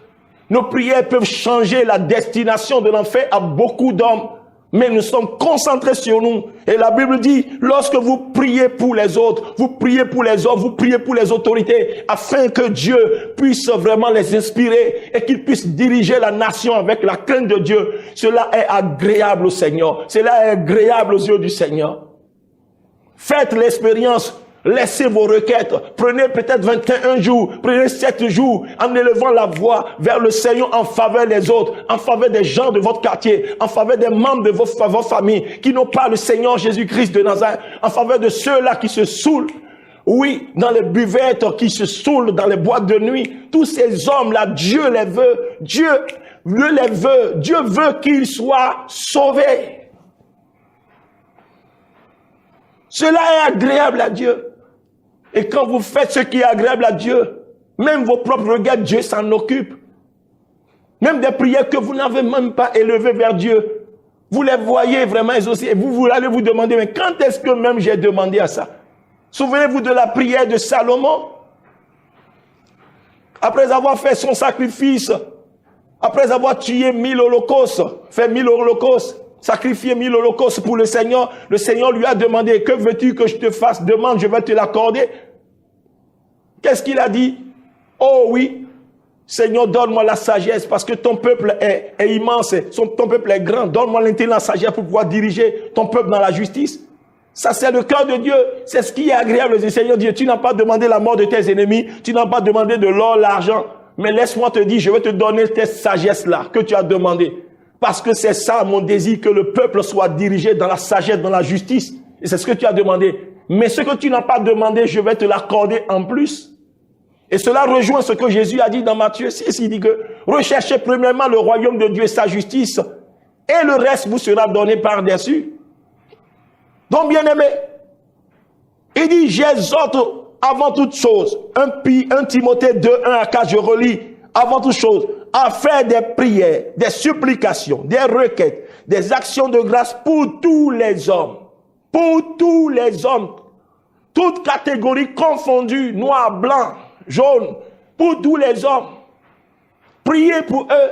Nos prières peuvent changer la destination de l'enfer à beaucoup d'hommes. Mais nous sommes concentrés sur nous. Et la Bible dit, lorsque vous priez pour les autres, vous priez pour les hommes, vous priez pour les autorités, afin que Dieu puisse vraiment les inspirer et qu'il puisse diriger la nation avec la crainte de Dieu. Cela est agréable au Seigneur. Cela est agréable aux yeux du Seigneur. Faites l'expérience. Laissez vos requêtes. Prenez peut-être 21 jours. Prenez 7 jours en élevant la voix vers le Seigneur en faveur des autres, en faveur des gens de votre quartier, en faveur des membres de votre famille qui n'ont pas le Seigneur Jésus-Christ de Nazareth, en faveur de ceux-là qui se saoulent. Oui, dans les buvettes, qui se saoulent dans les boîtes de nuit. Tous ces hommes-là, Dieu les veut. Dieu les veut. Dieu veut qu'ils soient sauvés. Cela est agréable à Dieu. Et quand vous faites ce qui est agréable à Dieu, même vos propres regards, Dieu s'en occupe. Même des prières que vous n'avez même pas élevées vers Dieu, vous les voyez vraiment exaucées. Et vous allez vous demander, mais quand est-ce que même j'ai demandé à ça? Souvenez-vous de la prière de Salomon. Après avoir fait son sacrifice, après avoir tué 1000 holocaustes, fait 1000 holocaustes, sacrifié 1000 holocaustes pour le Seigneur lui a demandé, que veux-tu que je te fasse? Demande, je vais te l'accorder. Qu'est-ce qu'il a dit? Oh oui, Seigneur, donne-moi la sagesse, parce que ton peuple est immense, ton peuple est grand. Donne-moi l'intelligence, la sagesse pour pouvoir diriger ton peuple dans la justice. Ça, c'est le cœur de Dieu. C'est ce qui est agréable. Le Seigneur dit, tu n'as pas demandé la mort de tes ennemis, tu n'as pas demandé de l'or, l'argent, mais laisse-moi te dire, je vais te donner cette sagesse-là que tu as demandé. Parce que c'est ça mon désir, que le peuple soit dirigé dans la sagesse, dans la justice. Et c'est ce que tu as demandé. Mais ce que tu n'as pas demandé, je vais te l'accorder en plus. Et cela rejoint ce que Jésus a dit dans Matthieu 6. Il dit que recherchez premièrement le royaume de Dieu et sa justice, et le reste vous sera donné par-dessus. Donc, bien-aimé, il dit, j'exhorte avant toute chose, 1 Timothée 2, 1 à 4, je relis, avant toute chose, à faire des prières, des supplications, des requêtes, des actions de grâce pour tous les hommes. Pour tous les hommes. Toutes catégories confondues, noir, blanc, jaune, pour tous les hommes. Priez pour eux.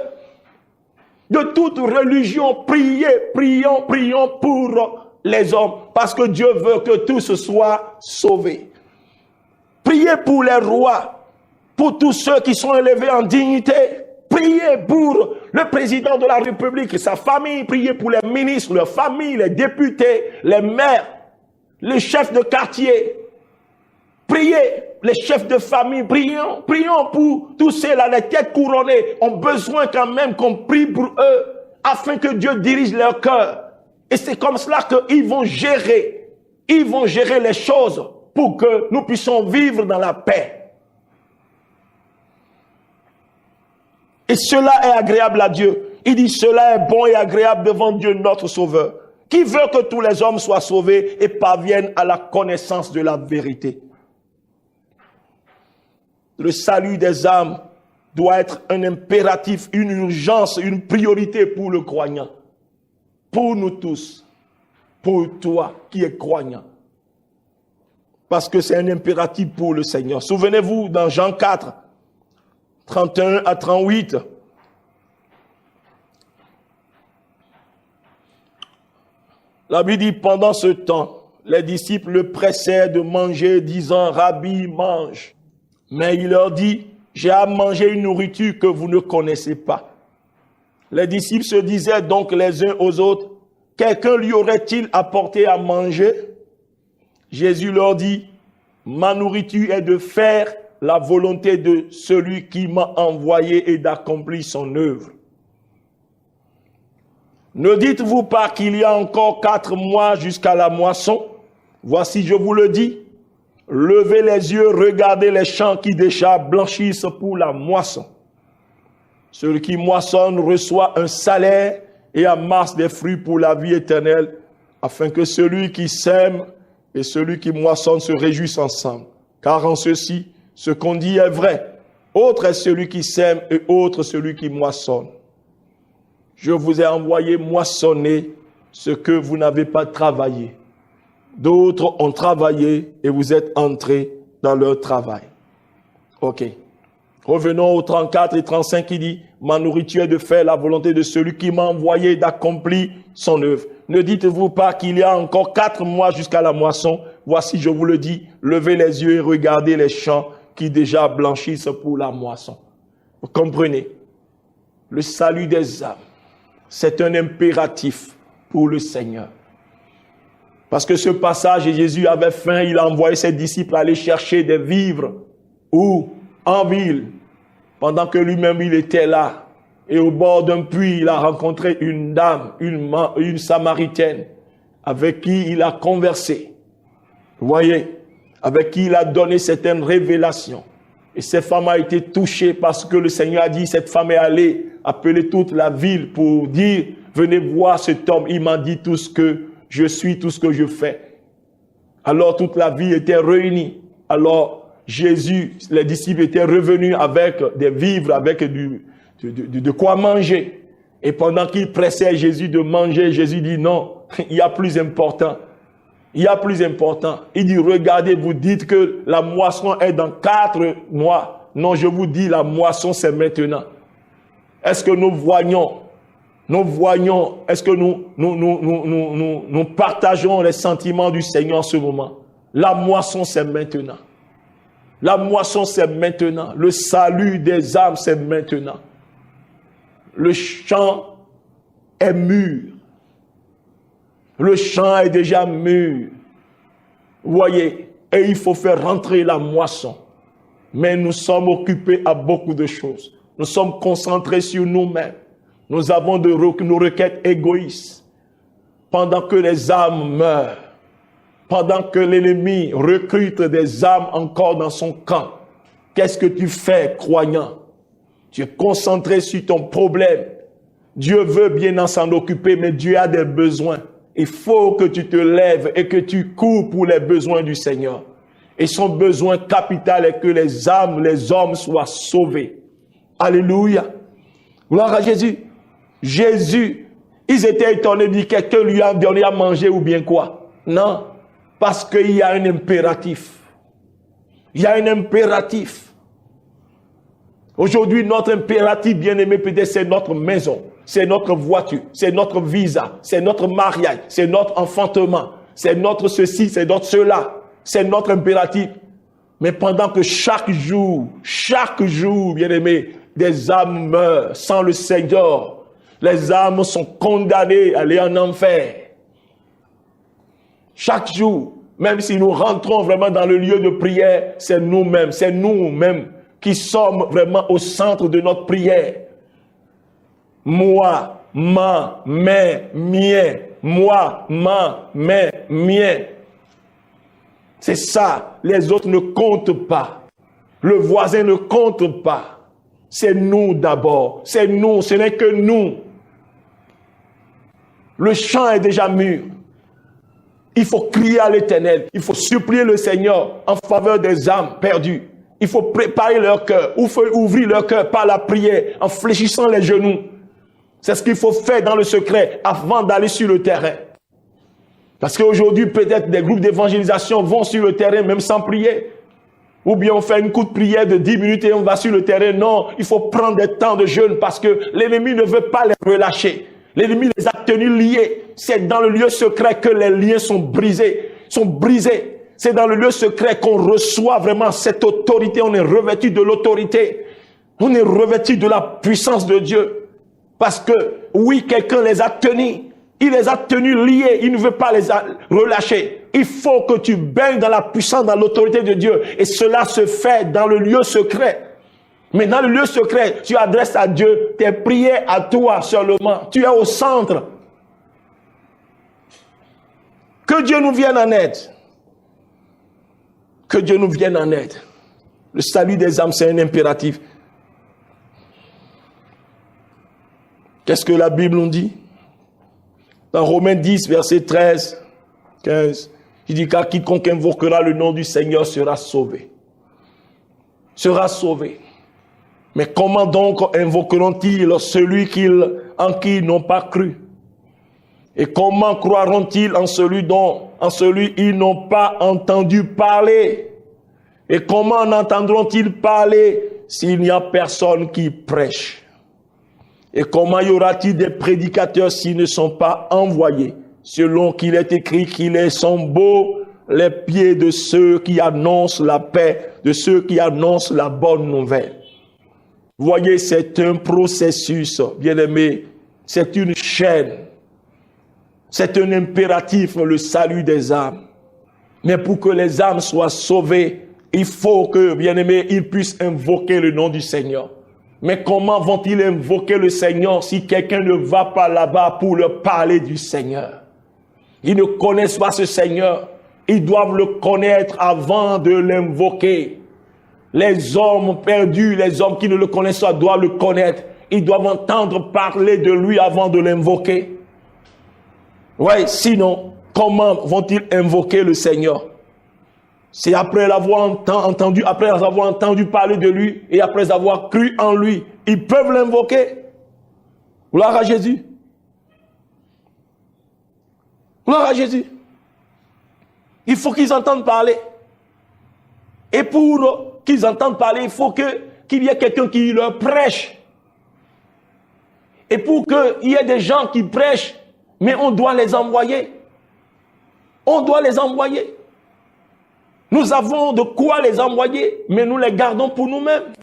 De toute religion, prions pour les hommes. Parce que Dieu veut que tous soient sauvés. Priez pour les rois, pour tous ceux qui sont élevés en dignité. Priez pour le président de la République et sa famille. Priez pour les ministres, leurs familles, les députés, les maires, les chefs de quartier. Priez, les chefs de famille. Prions pour tous ceux-là, les têtes couronnées, ont besoin quand même qu'on prie pour eux, afin que Dieu dirige leur cœur. Et c'est comme cela qu'ils vont gérer. Ils vont gérer les choses pour que nous puissions vivre dans la paix. Et cela est agréable à Dieu. Il dit, cela est bon et agréable devant Dieu notre Sauveur, qui veut que tous les hommes soient sauvés et parviennent à la connaissance de la vérité. Le salut des âmes doit être un impératif, une urgence, une priorité pour le croyant. Pour nous tous. Pour toi qui es croyant. Parce que c'est un impératif pour le Seigneur. Souvenez-vous dans Jean 4, 31 à 38. La Bible dit, pendant ce temps, les disciples le pressaient de manger, disant, Rabbi, mange. Mais il leur dit, j'ai à manger une nourriture que vous ne connaissez pas. Les disciples se disaient donc les uns aux autres, quelqu'un lui aurait-il apporté à manger? Jésus leur dit, ma nourriture est de faire la volonté de celui qui m'a envoyé et d'accomplir son œuvre. Ne dites-vous pas qu'il y a encore 4 mois jusqu'à la moisson? Voici, je vous le dis, levez les yeux, regardez les champs qui déjà blanchissent pour la moisson. Celui qui moissonne reçoit un salaire et amasse des fruits pour la vie éternelle, afin que celui qui sème et celui qui moissonne se réjouissent ensemble. Car en ceci, ce qu'on dit est vrai. Autre est celui qui sème et autre celui qui moissonne. Je vous ai envoyé moissonner ce que vous n'avez pas travaillé. D'autres ont travaillé et vous êtes entrés dans leur travail. Ok. Revenons au 34 et 35 qui dit, ma nourriture est de faire la volonté de celui qui m'a envoyé et d'accomplir son œuvre. Ne dites-vous pas qu'il y a encore 4 mois jusqu'à la moisson? Voici, je vous le dis, levez les yeux et regardez les champs qui déjà blanchissent pour la moisson. Vous comprenez? Le salut des âmes, c'est un impératif pour le Seigneur. Parce que ce passage, Jésus avait faim, il a envoyé ses disciples aller chercher des vivres. Où? En ville. Pendant que lui-même, il était là. Et au bord d'un puits, il a rencontré une dame, une Samaritaine, avec qui il a conversé. Vous voyez? Avec qui il a donné certaines révélations. Et cette femme a été touchée parce que le Seigneur a dit, cette femme est allée appeler toute la ville pour dire, venez voir cet homme, il m'a dit tout ce que je suis, tout ce que je fais. Alors toute la ville était réunie. Alors Jésus, les disciples étaient revenus avec des vivres, avec de quoi manger. Et pendant qu'ils pressaient Jésus de manger, Jésus dit non, il y a plus important. Il y a plus important. Il dit, regardez, vous dites que la moisson est dans 4 mois. Non, je vous dis, la moisson c'est maintenant. Est-ce que nous voyons, est-ce que nous partageons les sentiments du Seigneur en ce moment? La moisson c'est maintenant. La moisson, c'est maintenant. Le salut des âmes, c'est maintenant. Le champ est mûr. Le champ est déjà mûr. Vous voyez, et il faut faire rentrer la moisson. Mais nous sommes occupés à beaucoup de choses. Nous sommes concentrés sur nous-mêmes. Nous avons nos requêtes égoïstes. Pendant que les âmes meurent, pendant que l'ennemi recrute des âmes encore dans son camp, qu'est-ce que tu fais, croyant? Tu es concentré sur ton problème. Dieu veut bien s'en occuper, mais Dieu a des besoins. Il faut que tu te lèves et que tu cours pour les besoins du Seigneur. Et son besoin capital est que les âmes, les hommes soient sauvés. Alléluia. Gloire à Jésus. Jésus, ils étaient étonnés, dit quelqu'un lui a donné à manger ou bien quoi? Non. Parce qu'il y a un impératif. Il y a un impératif. Aujourd'hui, notre impératif, bien-aimé, peut-être c'est notre maison, c'est notre voiture, c'est notre visa, c'est notre mariage, c'est notre enfantement, c'est notre ceci, c'est notre cela, c'est notre impératif. Mais pendant que chaque jour, bien-aimé, des âmes meurent sans le Seigneur, les âmes sont condamnées à aller en enfer. Chaque jour, même si nous rentrons vraiment dans le lieu de prière, c'est nous-mêmes qui sommes vraiment au centre de notre prière. Moi, ma, mes, mien. Moi, ma, mes, mien. C'est ça. Les autres ne comptent pas. Le voisin ne compte pas. C'est nous d'abord. C'est nous. Ce n'est que nous. Le champ est déjà mûr. Il faut crier à l'Éternel. Il faut supplier le Seigneur en faveur des âmes perdues. Il faut préparer leur cœur. Il faut ouvrir leur cœur par la prière, en fléchissant les genoux. C'est ce qu'il faut faire dans le secret avant d'aller sur le terrain. Parce qu'aujourd'hui, peut-être des groupes d'évangélisation vont sur le terrain même sans prier. Ou bien on fait une courte prière de 10 minutes et on va sur le terrain. Non, il faut prendre des temps de jeûne parce que l'ennemi ne veut pas les relâcher. L'ennemi les a tenus liés. C'est dans le lieu secret que les liens sont brisés. C'est dans le lieu secret qu'on reçoit vraiment cette autorité. On est revêtu de l'autorité. On est revêtu de la puissance de Dieu. Parce que, oui, quelqu'un les a tenus. Il les a tenus liés. Il ne veut pas les relâcher. Il faut que tu baignes dans la puissance, dans l'autorité de Dieu. Et cela se fait dans le lieu secret. Mais dans le lieu secret, tu adresses à Dieu tes prières à toi seulement. Tu es au centre. Que Dieu nous vienne en aide. Que Dieu nous vienne en aide. Le salut des âmes, c'est un impératif. Qu'est-ce que la Bible nous dit? Dans Romains 10, verset 13, 15, il dit car quiconque invoquera le nom du Seigneur sera sauvé. Sera sauvé. Mais comment donc invoqueront-ils celui en qui ils n'ont pas cru? Et comment croiront-ils en celui ils n'ont pas entendu parler? Et comment en entendront-ils parler s'il n'y a personne qui prêche? Et comment y aura-t-il des prédicateurs s'ils ne sont pas envoyés? Selon qu'il est écrit qu'ils sont beaux les pieds de ceux qui annoncent la paix, de ceux qui annoncent la bonne nouvelle. Vous voyez, c'est un processus, bien-aimé, c'est une chaîne, c'est un impératif, le salut des âmes. Mais pour que les âmes soient sauvées, il faut que, bien-aimé, ils puissent invoquer le nom du Seigneur. Mais comment vont-ils invoquer le Seigneur si quelqu'un ne va pas là-bas pour leur parler du Seigneur? Ils ne connaissent pas ce Seigneur. Ils doivent le connaître avant de l'invoquer. Les hommes perdus, les hommes qui ne le connaissent pas doivent le connaître. Ils doivent entendre parler de lui avant de l'invoquer. Ouais, sinon, comment vont-ils invoquer le Seigneur? C'est après l'avoir entendu, après avoir entendu parler de lui et après avoir cru en lui. Ils peuvent l'invoquer. Gloire à Jésus. Gloire à Jésus. Il faut qu'ils entendent parler. Et pour qu'ils entendent parler, il faut qu'il y ait quelqu'un qui leur prêche. Et pour qu'il y ait des gens qui prêchent, mais on doit les envoyer. On doit les envoyer. Nous avons de quoi les envoyer, mais nous les gardons pour nous-mêmes.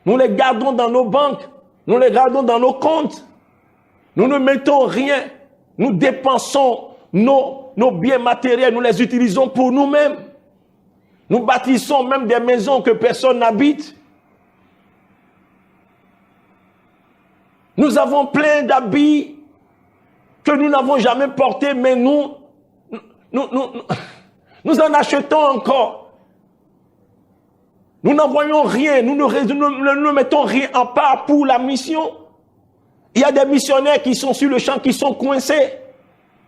Nous les gardons dans nos banques. Nous les gardons dans nos comptes. Nous ne mettons rien. Nous dépensons nos biens matériels. Nous les utilisons pour nous-mêmes. Nous bâtissons même des maisons que personne n'habite. Nous avons plein d'habits que nous n'avons jamais portés, mais nous en achetons encore. Nous n'envoyons rien, nous ne mettons rien en part pour la mission. Il y a des missionnaires qui sont sur le champ, qui sont coincés.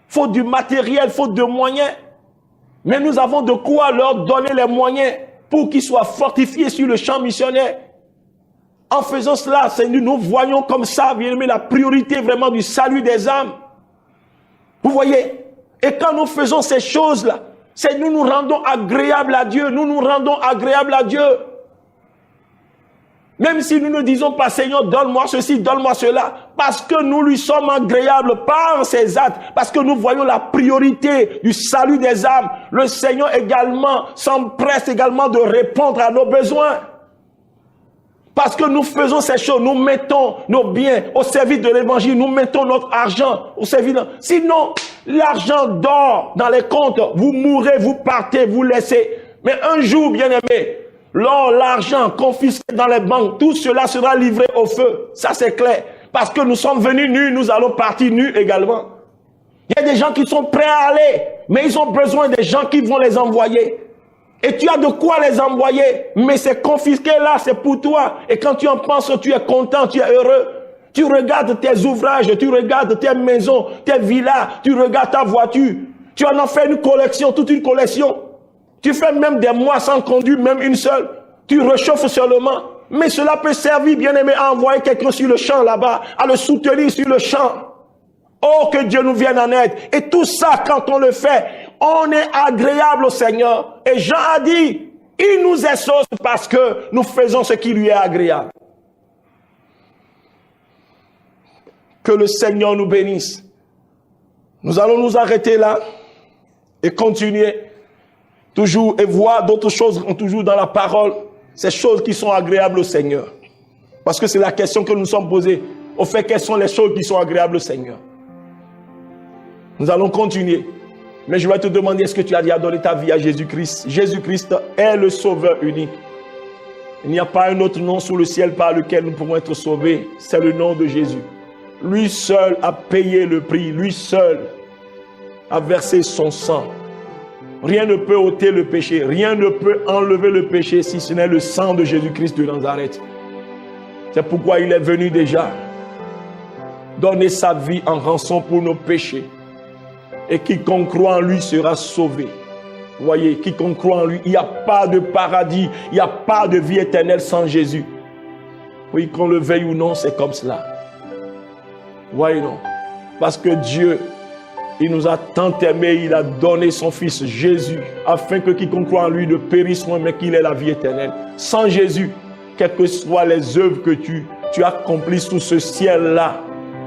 Faute du matériel, faute de moyens. Mais nous avons de quoi leur donner les moyens pour qu'ils soient fortifiés sur le champ missionnaire. En faisant cela, nous voyons comme ça, bien aimé, la priorité vraiment du salut des âmes. Vous voyez? Et quand nous faisons ces choses-là, c'est nous nous rendons agréables à Dieu. Nous nous rendons agréables à Dieu. Même si nous ne disons pas, Seigneur, donne-moi ceci, donne-moi cela. Parce que nous lui sommes agréables par ses actes. Parce que nous voyons la priorité du salut des âmes. Le Seigneur également s'empresse également de répondre à nos besoins. Parce que nous faisons ces choses, nous mettons nos biens au service de l'évangile, nous mettons notre argent au service de... Sinon, l'argent dort dans les comptes, vous mourrez, vous partez, vous laissez. Mais un jour, bien aimé, l'or, l'argent confisqué dans les banques, tout cela sera livré au feu. Ça, c'est clair. Parce que nous sommes venus nus, nous allons partir nus également. Il y a des gens qui sont prêts à aller, mais ils ont besoin des gens qui vont les envoyer. Et tu as de quoi les envoyer, mais c'est confisqué là, c'est pour toi. Et quand tu en penses, tu es content, tu es heureux. Tu regardes tes ouvrages, tu regardes tes maisons, tes villas, tu regardes ta voiture. Tu en as fait une collection, toute une collection. Tu fais même des mois sans conduire, même une seule. Tu réchauffes seulement. Mais cela peut servir, bien aimé, à envoyer quelqu'un sur le champ là-bas, à le soutenir sur le champ. Oh, que Dieu nous vienne en aide. Et tout ça, quand on le fait, on est agréable au Seigneur. Et Jean a dit, il nous exauce parce que nous faisons ce qui lui est agréable. Que le Seigneur nous bénisse. Nous allons nous arrêter là et continuer toujours et voir d'autres choses toujours dans la parole. Ces choses qui sont agréables au Seigneur. Parce que c'est la question que nous nous sommes posées. au fait quelles sont les choses qui sont agréables au Seigneur. Nous allons continuer. Mais je vais te demander, est-ce que tu as déjà donné ta vie à Jésus-Christ? Jésus-Christ est le sauveur unique. Il n'y a pas un autre nom sous le ciel par lequel nous pouvons être sauvés. C'est le nom de Jésus. Lui seul a payé le prix. Lui seul a versé son sang. Rien ne peut ôter le péché. Rien ne peut enlever le péché si ce n'est le sang de Jésus-Christ de Nazareth. C'est pourquoi il est venu déjà donner sa vie en rançon pour nos péchés. Et quiconque croit en lui sera sauvé. Vous voyez, quiconque croit en lui, il n'y a pas de paradis, il n'y a pas de vie éternelle sans Jésus. Oui, qu'on le veuille ou non, c'est comme cela. Vous voyez, non? Parce que Dieu, il nous a tant aimés, il a donné son Fils Jésus, afin que quiconque croit en lui ne périsse point, mais qu'il ait la vie éternelle. Sans Jésus, quelles que soient les œuvres que tu accomplis sous ce ciel-là,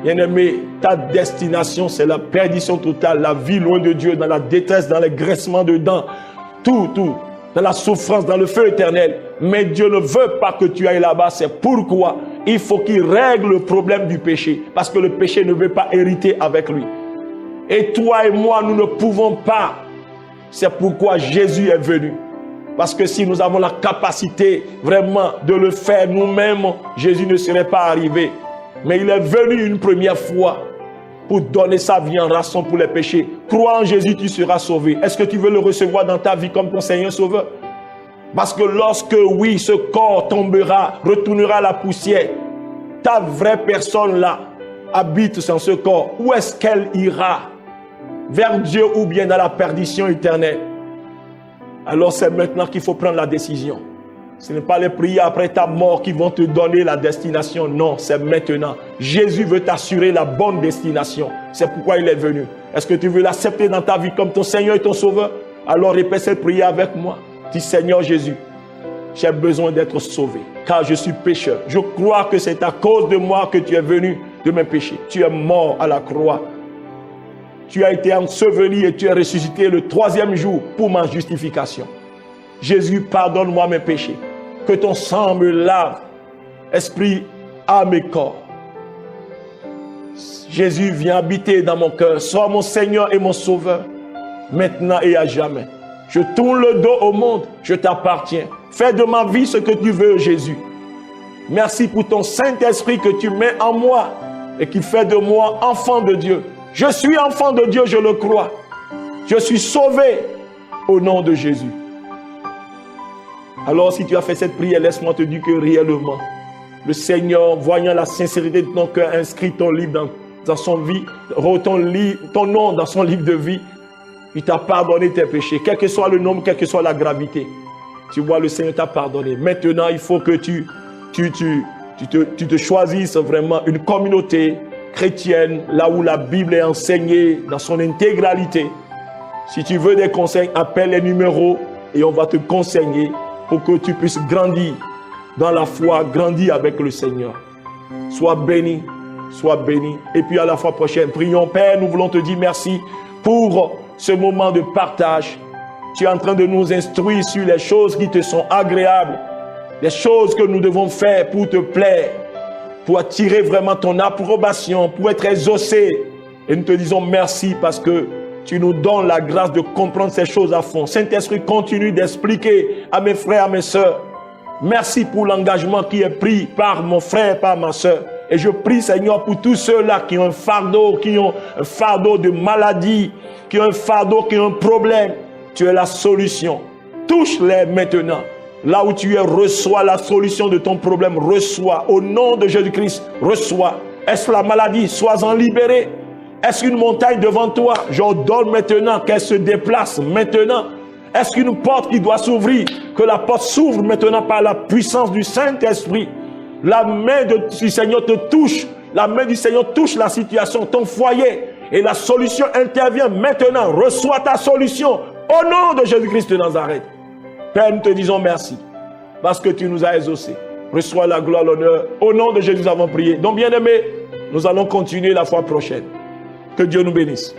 bien-aimé, ta destination, c'est la perdition totale, la vie loin de Dieu, dans la détresse, dans les graissements de dents, tout, dans la souffrance, dans le feu éternel. Mais Dieu ne veut pas que tu ailles là-bas, c'est pourquoi il faut qu'il règle le problème du péché, parce que le péché ne veut pas hériter avec lui. Et toi et moi, nous ne pouvons pas. C'est pourquoi Jésus est venu. Parce que si nous avons la capacité vraiment de le faire nous-mêmes, Jésus ne serait pas arrivé. Mais il est venu une première fois pour donner sa vie en rançon pour les péchés. Crois en Jésus, tu seras sauvé. Est-ce que tu veux le recevoir dans ta vie comme ton Seigneur Sauveur? Parce que lorsque, oui, ce corps tombera, retournera à la poussière, ta vraie personne là habite dans ce corps. Où est-ce qu'elle ira? Vers Dieu ou bien dans la perdition éternelle? Alors c'est maintenant qu'il faut prendre la décision. Ce n'est pas les prières après ta mort qui vont te donner la destination. Non, c'est maintenant. Jésus veut t'assurer la bonne destination. C'est pourquoi il est venu. Est-ce que tu veux l'accepter dans ta vie comme ton Seigneur et ton Sauveur? Alors répète cette prière avec moi. Dis, Seigneur Jésus, j'ai besoin d'être sauvé, car je suis pécheur. Je crois que c'est à cause de moi que tu es venu de mes péchés. Tu es mort à la croix. Tu as été enseveli et tu es ressuscité le 3e jour pour ma justification. Jésus, pardonne-moi mes péchés. Que ton sang me lave, esprit, âme et corps. Jésus, viens habiter dans mon cœur. Sois mon Seigneur et mon Sauveur, maintenant et à jamais. Je tourne le dos au monde, je t'appartiens. Fais de ma vie ce que tu veux, Jésus. Merci pour ton Saint-Esprit que tu mets en moi et qui fait de moi enfant de Dieu. Je suis enfant de Dieu, je le crois. Je suis sauvé au nom de Jésus. Alors si tu as fait cette prière, laisse-moi te dire que réellement, le Seigneur, voyant la sincérité de ton cœur, inscrit ton livre dans son vie, ton nom dans son livre de vie, il t'a pardonné tes péchés, quel que soit le nombre, quelle que soit la gravité. Tu vois, le Seigneur t'a pardonné. Maintenant, il faut que tu te choisisses vraiment une communauté chrétienne, là où la Bible est enseignée dans son intégralité. Si tu veux des conseils, appelle les numéros et on va te conseiller pour que tu puisses grandir dans la foi, grandir avec le Seigneur. Sois béni, sois béni. Et puis à la fois prochaine, prions. Père, nous voulons te dire merci pour ce moment de partage. Tu es en train de nous instruire sur les choses qui te sont agréables, les choses que nous devons faire pour te plaire, pour attirer vraiment ton approbation, pour être exaucé. Et nous te disons merci parce que tu nous donnes la grâce de comprendre ces choses à fond. Saint-Esprit, continue d'expliquer à mes frères, à mes sœurs. Merci pour l'engagement qui est pris par mon frère, par ma sœur. Et je prie, Seigneur, pour tous ceux-là qui ont un fardeau de maladie, qui ont un fardeau, qui ont un problème. Tu es la solution. Touche-les maintenant. Là où tu es, reçois la solution de ton problème. Reçois. Au nom de Jésus-Christ, reçois. Est-ce la maladie? Sois-en libéré. Est-ce qu'une montagne devant toi? J'ordonne maintenant qu'elle se déplace maintenant. Est-ce qu'une porte qui doit s'ouvrir? Que la porte s'ouvre maintenant par la puissance du Saint-Esprit. La main du Seigneur te touche. La main du Seigneur touche la situation, ton foyer. Et la solution intervient maintenant. Reçois ta solution au nom de Jésus-Christ de Nazareth. Père, nous te disons merci parce que tu nous as exaucés. Reçois la gloire, l'honneur. Au nom de Jésus, nous avons prié. Donc, bien-aimés, nous allons continuer la fois prochaine. Que Dieu nous bénisse.